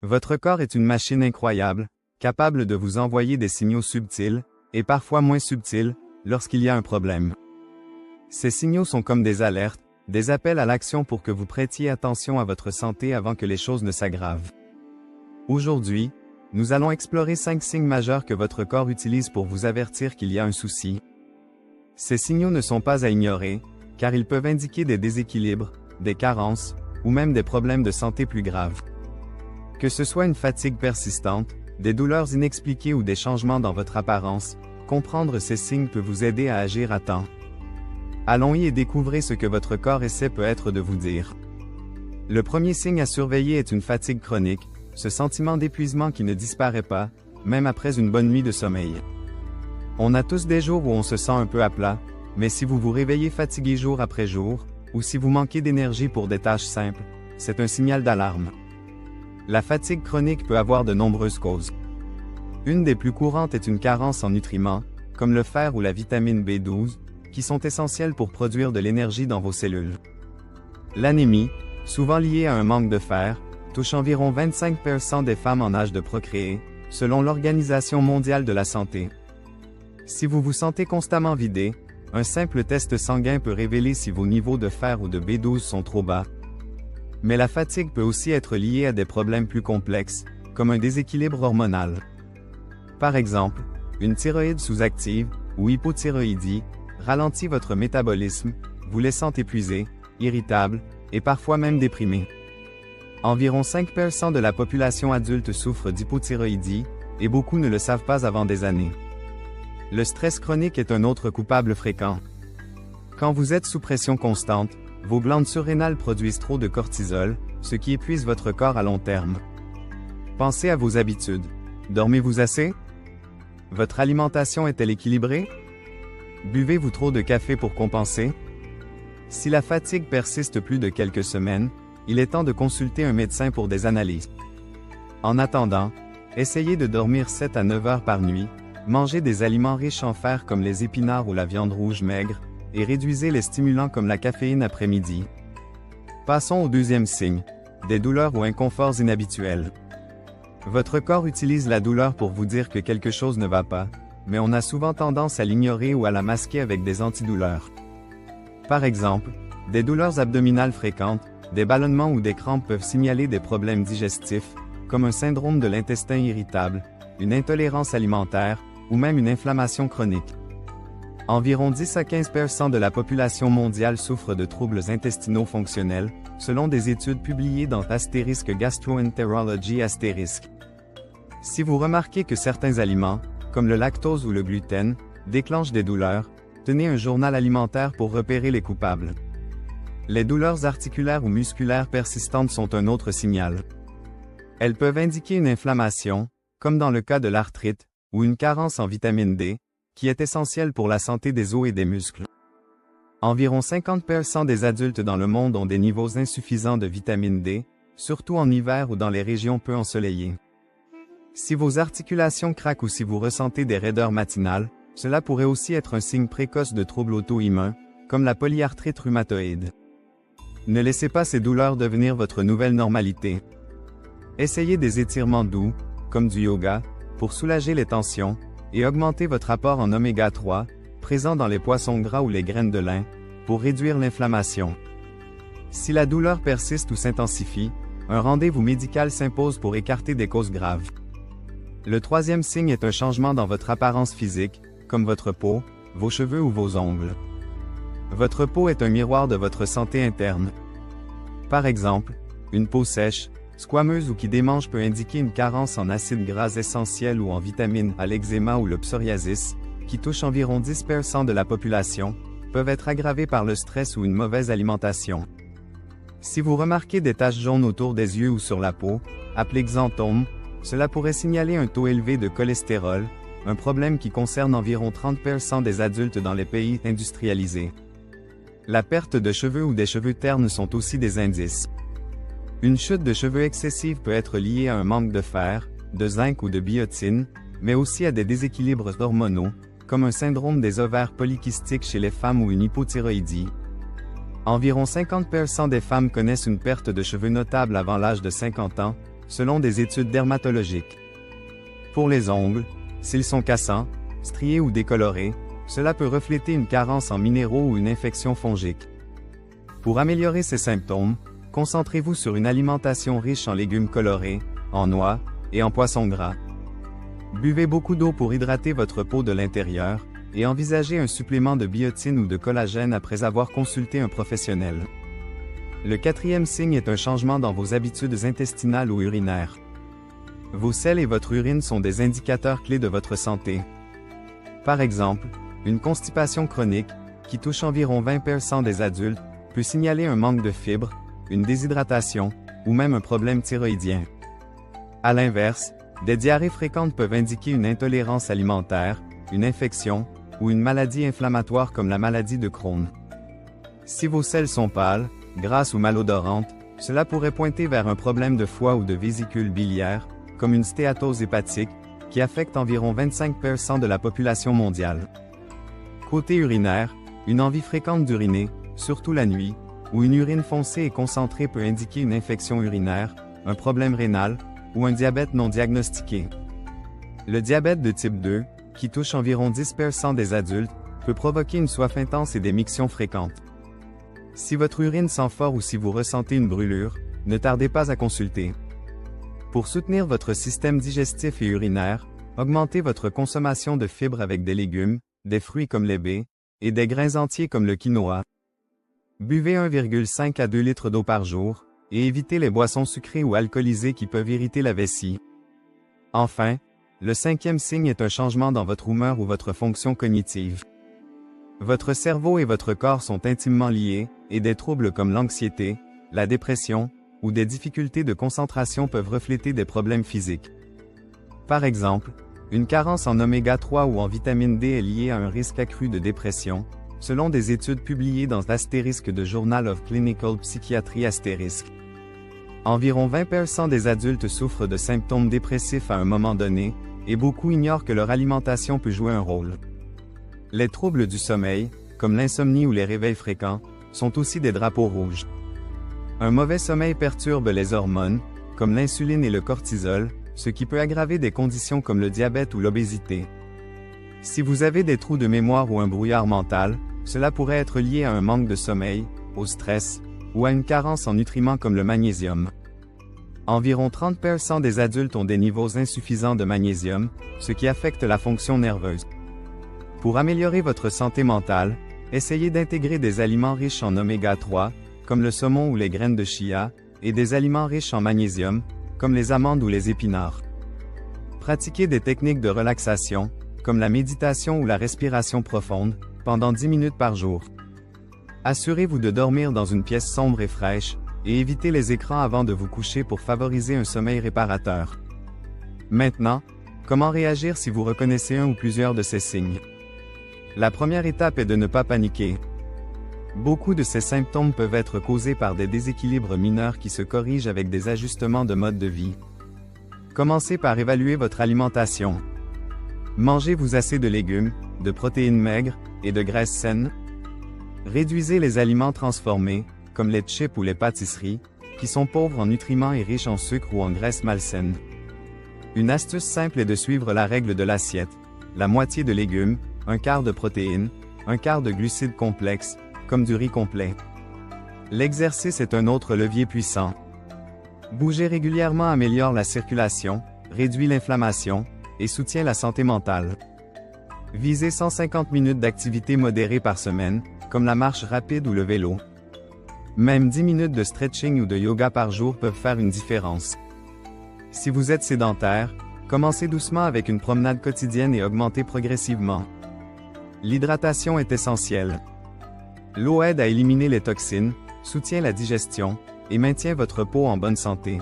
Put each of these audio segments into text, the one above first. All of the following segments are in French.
Votre corps est une machine incroyable, capable de vous envoyer des signaux subtils, et parfois moins subtils, lorsqu'il y a un problème. Ces signaux sont comme des alertes, des appels à l'action pour que vous prêtiez attention à votre santé avant que les choses ne s'aggravent. Aujourd'hui, nous allons explorer 5 signes majeurs que votre corps utilise pour vous avertir qu'il y a un souci. Ces signaux ne sont pas à ignorer, car ils peuvent indiquer des déséquilibres, des carences, ou même des problèmes de santé plus graves. Que ce soit une fatigue persistante, des douleurs inexpliquées ou des changements dans votre apparence, comprendre ces signes peut vous aider à agir à temps. Allons-y et découvrez ce que votre corps essaie peut-être de vous dire. Le premier signe à surveiller est une fatigue chronique, ce sentiment d'épuisement qui ne disparaît pas, même après une bonne nuit de sommeil. On a tous des jours où on se sent un peu à plat, mais si vous vous réveillez fatigué jour après jour, ou si vous manquez d'énergie pour des tâches simples, c'est un signal d'alarme. La fatigue chronique peut avoir de nombreuses causes. Une des plus courantes est une carence en nutriments, comme le fer ou la vitamine B12, qui sont essentiels pour produire de l'énergie dans vos cellules. L'anémie, souvent liée à un manque de fer, touche environ 25% des femmes en âge de procréer, selon l'Organisation mondiale de la santé. Si vous vous sentez constamment vidé, un simple test sanguin peut révéler si vos niveaux de fer ou de B12 sont trop bas. Mais la fatigue peut aussi être liée à des problèmes plus complexes, comme un déséquilibre hormonal. Par exemple, une thyroïde sous-active, ou hypothyroïdie, ralentit votre métabolisme, vous laissant épuisé, irritable, et parfois même déprimé. Environ 5% de la population adulte souffre d'hypothyroïdie, et beaucoup ne le savent pas avant des années. Le stress chronique est un autre coupable fréquent. Quand vous êtes sous pression constante, vos glandes surrénales produisent trop de cortisol, ce qui épuise votre corps à long terme. Pensez à vos habitudes. Dormez-vous assez? Votre alimentation est-elle équilibrée? Buvez-vous trop de café pour compenser? Si la fatigue persiste plus de quelques semaines, il est temps de consulter un médecin pour des analyses. En attendant, essayez de dormir 7 à 9 heures par nuit, mangez des aliments riches en fer comme les épinards ou la viande rouge maigre, et réduisez les stimulants comme la caféine après-midi. Passons au deuxième signe, des douleurs ou inconforts inhabituels. Votre corps utilise la douleur pour vous dire que quelque chose ne va pas, mais on a souvent tendance à l'ignorer ou à la masquer avec des antidouleurs. Par exemple, des douleurs abdominales fréquentes, des ballonnements ou des crampes peuvent signaler des problèmes digestifs, comme un syndrome de l'intestin irritable, une intolérance alimentaire, ou même une inflammation chronique. Environ 10 à 15% de la population mondiale souffre de troubles intestinaux fonctionnels, selon des études publiées dans Gastroenterology ***. Si vous remarquez que certains aliments, comme le lactose ou le gluten, déclenchent des douleurs, tenez un journal alimentaire pour repérer les coupables. Les douleurs articulaires ou musculaires persistantes sont un autre signal. Elles peuvent indiquer une inflammation, comme dans le cas de l'arthrite, ou une carence en vitamine D, qui est essentielle pour la santé des os et des muscles. Environ 50% des adultes dans le monde ont des niveaux insuffisants de vitamine D, surtout en hiver ou dans les régions peu ensoleillées. Si vos articulations craquent ou si vous ressentez des raideurs matinales, cela pourrait aussi être un signe précoce de troubles auto-immuns, comme la polyarthrite rhumatoïde. Ne laissez pas ces douleurs devenir votre nouvelle normalité. Essayez des étirements doux, comme du yoga, pour soulager les tensions, et augmenter votre apport en oméga 3, présent dans les poissons gras ou les graines de lin, pour réduire l'inflammation. Si la douleur persiste ou s'intensifie, un rendez-vous médical s'impose pour écarter des causes graves. Le troisième signe est un changement dans votre apparence physique, comme votre peau, vos cheveux ou vos ongles. Votre peau est un miroir de votre santé interne. Par exemple, une peau sèche, squameuse ou qui démange peut indiquer une carence en acides gras essentiels ou en vitamines à l'eczéma ou le psoriasis, qui touche environ 10% de la population, peuvent être aggravés par le stress ou une mauvaise alimentation. Si vous remarquez des taches jaunes autour des yeux ou sur la peau, appelées xanthomes, cela pourrait signaler un taux élevé de cholestérol, un problème qui concerne environ 30% des adultes dans les pays industrialisés. La perte de cheveux ou des cheveux ternes sont aussi des indices. Une chute de cheveux excessive peut être liée à un manque de fer, de zinc ou de biotine, mais aussi à des déséquilibres hormonaux, comme un syndrome des ovaires polykystiques chez les femmes ou une hypothyroïdie. Environ 50% des femmes connaissent une perte de cheveux notable avant l'âge de 50 ans, selon des études dermatologiques. Pour les ongles, s'ils sont cassants, striés ou décolorés, cela peut refléter une carence en minéraux ou une infection fongique. Pour améliorer ces symptômes, concentrez-vous sur une alimentation riche en légumes colorés, en noix et en poissons gras. Buvez beaucoup d'eau pour hydrater votre peau de l'intérieur, et envisagez un supplément de biotine ou de collagène après avoir consulté un professionnel. Le quatrième signe est un changement dans vos habitudes intestinales ou urinaires. Vos selles et votre urine sont des indicateurs clés de votre santé. Par exemple, une constipation chronique, qui touche environ 20% des adultes, peut signaler un manque de fibres, une déshydratation, ou même un problème thyroïdien. À l'inverse, des diarrhées fréquentes peuvent indiquer une intolérance alimentaire, une infection, ou une maladie inflammatoire comme la maladie de Crohn. Si vos selles sont pâles, grasses ou malodorantes, cela pourrait pointer vers un problème de foie ou de vésicule biliaire, comme une stéatose hépatique, qui affecte environ 25% de la population mondiale. Côté urinaire, une envie fréquente d'uriner, surtout la nuit, ou une urine foncée et concentrée peut indiquer une infection urinaire, un problème rénal, ou un diabète non diagnostiqué. Le diabète de type 2, qui touche environ 10% des adultes, peut provoquer une soif intense et des mictions fréquentes. Si votre urine sent fort ou si vous ressentez une brûlure, ne tardez pas à consulter. Pour soutenir votre système digestif et urinaire, augmentez votre consommation de fibres avec des légumes, des fruits comme les baies, et des grains entiers comme le quinoa. Buvez 1,5 à 2 litres d'eau par jour, et évitez les boissons sucrées ou alcoolisées qui peuvent irriter la vessie. Enfin, le cinquième signe est un changement dans votre humeur ou votre fonction cognitive. Votre cerveau et votre corps sont intimement liés, et des troubles comme l'anxiété, la dépression, ou des difficultés de concentration peuvent refléter des problèmes physiques. Par exemple, une carence en oméga 3 ou en vitamine D est liée à un risque accru de dépression, selon des études publiées dans l'astérisque de Journal of Clinical Psychiatry *. Environ 20% des adultes souffrent de symptômes dépressifs à un moment donné, et beaucoup ignorent que leur alimentation peut jouer un rôle. Les troubles du sommeil, comme l'insomnie ou les réveils fréquents, sont aussi des drapeaux rouges. Un mauvais sommeil perturbe les hormones, comme l'insuline et le cortisol, ce qui peut aggraver des conditions comme le diabète ou l'obésité. Si vous avez des trous de mémoire ou un brouillard mental, cela pourrait être lié à un manque de sommeil, au stress, ou à une carence en nutriments comme le magnésium. Environ 30% des adultes ont des niveaux insuffisants de magnésium, ce qui affecte la fonction nerveuse. Pour améliorer votre santé mentale, essayez d'intégrer des aliments riches en oméga 3, comme le saumon ou les graines de chia, et des aliments riches en magnésium, comme les amandes ou les épinards. Pratiquez des techniques de relaxation, comme la méditation ou la respiration profonde, pendant 10 minutes par jour. Assurez-vous de dormir dans une pièce sombre et fraîche, et évitez les écrans avant de vous coucher pour favoriser un sommeil réparateur. Maintenant, comment réagir si vous reconnaissez un ou plusieurs de ces signes? La première étape est de ne pas paniquer. Beaucoup de ces symptômes peuvent être causés par des déséquilibres mineurs qui se corrigent avec des ajustements de mode de vie. Commencez par évaluer votre alimentation. Mangez-vous assez de légumes, de protéines maigres et de graisses saines? Réduisez les aliments transformés, comme les chips ou les pâtisseries, qui sont pauvres en nutriments et riches en sucre ou en graisses malsaines. Une astuce simple est de suivre la règle de l'assiette: la moitié de légumes, un quart de protéines, un quart de glucides complexes, comme du riz complet. L'exercice est un autre levier puissant. Bouger régulièrement améliore la circulation, réduit l'inflammation, et soutient la santé mentale. Visez 150 minutes d'activité modérée par semaine, comme la marche rapide ou le vélo. Même 10 minutes de stretching ou de yoga par jour peuvent faire une différence. Si vous êtes sédentaire, commencez doucement avec une promenade quotidienne et augmentez progressivement. L'hydratation est essentielle. L'eau aide à éliminer les toxines, soutient la digestion, et maintient votre peau en bonne santé.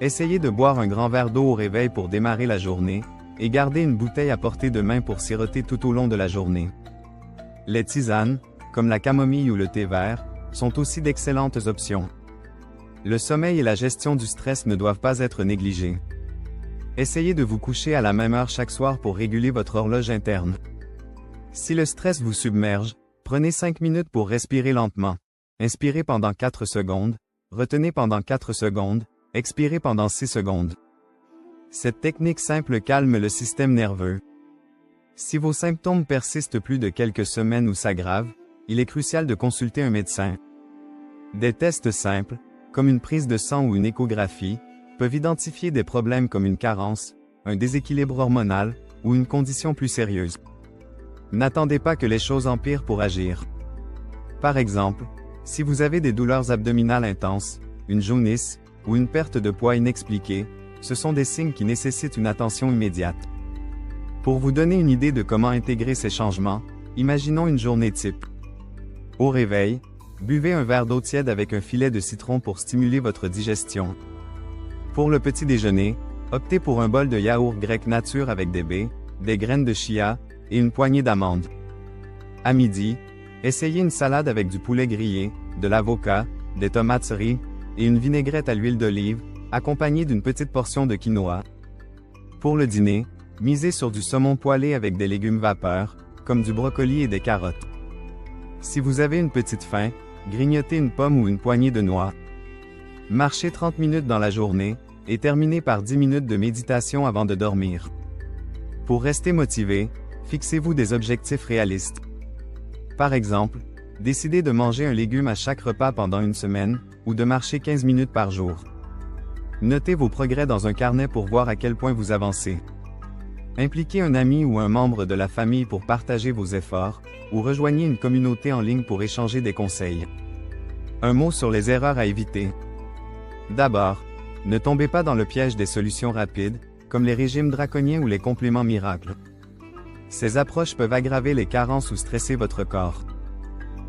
Essayez de boire un grand verre d'eau au réveil pour démarrer la journée, et gardez une bouteille à portée de main pour siroter tout au long de la journée. Les tisanes, comme la camomille ou le thé vert, sont aussi d'excellentes options. Le sommeil et la gestion du stress ne doivent pas être négligés. Essayez de vous coucher à la même heure chaque soir pour réguler votre horloge interne. Si le stress vous submerge, prenez 5 minutes pour respirer lentement. Inspirez pendant 4 secondes, retenez pendant 4 secondes, expirez pendant 6 secondes. Cette technique simple calme le système nerveux. Si vos symptômes persistent plus de quelques semaines ou s'aggravent, il est crucial de consulter un médecin. Des tests simples, comme une prise de sang ou une échographie, peuvent identifier des problèmes comme une carence, un déséquilibre hormonal ou une condition plus sérieuse. N'attendez pas que les choses empirent pour agir. Par exemple, si vous avez des douleurs abdominales intenses, une jaunisse ou une perte de poids inexpliquée, ce sont des signes qui nécessitent une attention immédiate. Pour vous donner une idée de comment intégrer ces changements, imaginons une journée type. Au réveil, buvez un verre d'eau tiède avec un filet de citron pour stimuler votre digestion. Pour le petit déjeuner, optez pour un bol de yaourt grec nature avec des baies, des graines de chia et une poignée d'amandes. À midi, essayez une salade avec du poulet grillé, de l'avocat, des tomates cerises et une vinaigrette à l'huile d'olive, accompagnée d'une petite portion de quinoa. Pour le dîner, misez sur du saumon poêlé avec des légumes vapeur, comme du brocoli et des carottes. Si vous avez une petite faim, grignotez une pomme ou une poignée de noix. Marchez 30 minutes dans la journée, et terminez par 10 minutes de méditation avant de dormir. Pour rester motivé, fixez-vous des objectifs réalistes. Par exemple, décidez de manger un légume à chaque repas pendant une semaine, ou de marcher 15 minutes par jour. Notez vos progrès dans un carnet pour voir à quel point vous avancez. Impliquez un ami ou un membre de la famille pour partager vos efforts, ou rejoignez une communauté en ligne pour échanger des conseils. Un mot sur les erreurs à éviter. D'abord, ne tombez pas dans le piège des solutions rapides, comme les régimes draconiens ou les compléments miracles. Ces approches peuvent aggraver les carences ou stresser votre corps.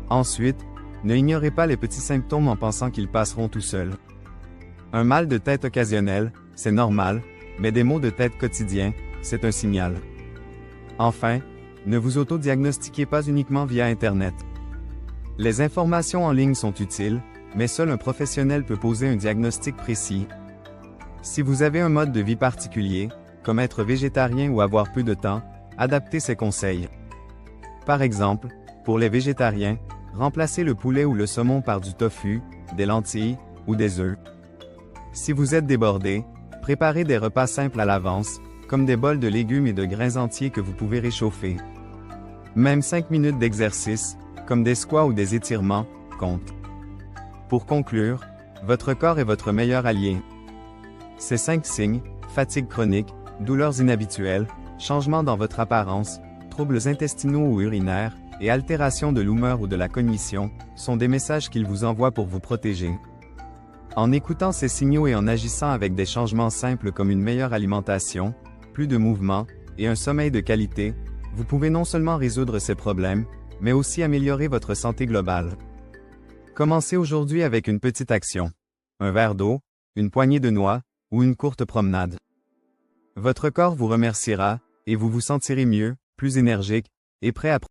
Ensuite, ne ignorez pas les petits symptômes en pensant qu'ils passeront tout seuls. Un mal de tête occasionnel, c'est normal, mais des maux de tête quotidiens, c'est un signal. Enfin, ne vous auto-diagnostiquez pas uniquement via Internet. Les informations en ligne sont utiles, mais seul un professionnel peut poser un diagnostic précis. Si vous avez un mode de vie particulier, comme être végétarien ou avoir peu de temps, adaptez ces conseils. Par exemple, pour les végétariens, remplacez le poulet ou le saumon par du tofu, des lentilles ou des œufs. Si vous êtes débordé, préparez des repas simples à l'avance, comme des bols de légumes et de grains entiers que vous pouvez réchauffer. Même 5 minutes d'exercice, comme des squats ou des étirements, comptent. Pour conclure, votre corps est votre meilleur allié. Ces 5 signes, fatigue chronique, douleurs inhabituelles, changements dans votre apparence, troubles intestinaux ou urinaires, et altération de l'humeur ou de la cognition, sont des messages qu'il vous envoie pour vous protéger. En écoutant ces signaux et en agissant avec des changements simples comme une meilleure alimentation, plus de mouvement, et un sommeil de qualité, vous pouvez non seulement résoudre ces problèmes, mais aussi améliorer votre santé globale. Commencez aujourd'hui avec une petite action. Un verre d'eau, une poignée de noix, ou une courte promenade. Votre corps vous remerciera, et vous vous sentirez mieux, plus énergique, et prêt à